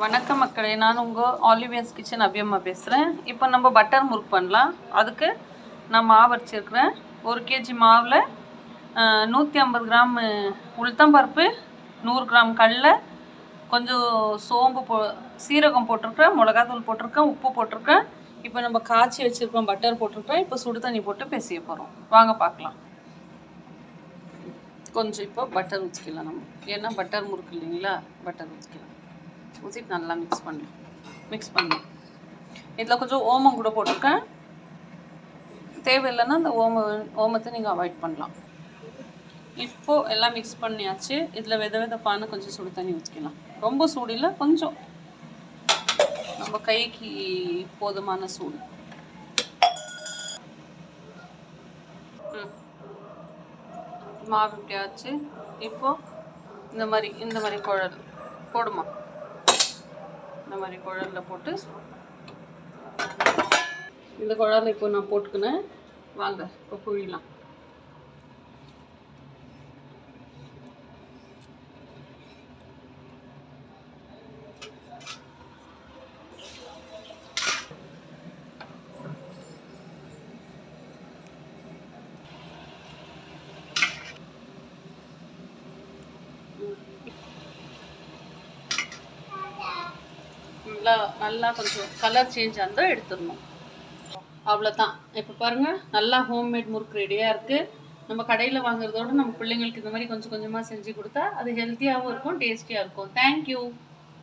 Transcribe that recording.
வணக்கம் மக்களே, நான் உங்கள் ஆலிவியன்ஸ் கிச்சன் அபியம்மா பேசுகிறேன். இப்போ நம்ம பட்டர் முறுக்கு பண்ணலாம். அதுக்கு நான் மாவு அரைச்சிருக்கிறேன். 1 kg மாவில் 150 கிராம் உளுத்தம்பருப்பு, 100 கிராம் கடலை, கொஞ்சம் சோம்பு சீரகம் போட்டிருக்கேன், மிளகாத்தூள் போட்டிருக்கேன், உப்பு போட்டிருக்கேன். இப்போ நம்ம காய்ச்சி வச்சுருக்கோம், பட்டர் போட்டிருக்கேன். இப்போ சுடு தண்ணி போட்டு பிசைய போகிறோம். வாங்க பார்க்கலாம். கொஞ்சம் இப்போ பட்டர் ஊற்றிக்கலாம் நம்ம, ஏன்னா பட்டர் முறுக்கு இல்லைங்களா, பட்டர் ஊற்றிக்கலாம். ஊற்றிட்டு நல்லா மிக்ஸ் பண்ணி இதில் கொஞ்சம் ஓமம் கூட போட்டிருக்கேன். தேவையில்லைன்னா அந்த ஓமத்தை நீங்கள் அவாய்ட் பண்ணலாம். இப்போது எல்லாம் மிக்ஸ் பண்ணியாச்சு. இதில் வெதப்பான கொஞ்சம் சுடு தண்ணி ஊற்றிக்கலாம். ரொம்ப சூடு இல்லை, கொஞ்சம் நம்ம கைக்கு போதுமான சூடு. மாவு இப்படியாச்சு. இப்போது இந்த மாதிரி குழல் போடுமா, இந்த மாதிரி குழலில் போட்டு இந்த குழலில் இப்போ நான் போட்டுக்கினேன். வாங்க இப்போ புழியலாம். நல்லா கொஞ்சம் கலர் சேஞ்ச் ஆனதும் எடுத்துடணும். அவ்வளோதான். இப்போ பாருங்கள், நல்லா ஹோம்மேட் முறுக்கு ரெடியாக இருக்குது. நம்ம கடையில் வாங்குறதோடு நம்ம பிள்ளைங்களுக்கு இந்த மாதிரி கொஞ்சம் கொஞ்சமாக செஞ்சு கொடுத்தா அது ஹெல்த்தியாகவும் இருக்கும், டேஸ்டியாக இருக்கும். தேங்க்யூ.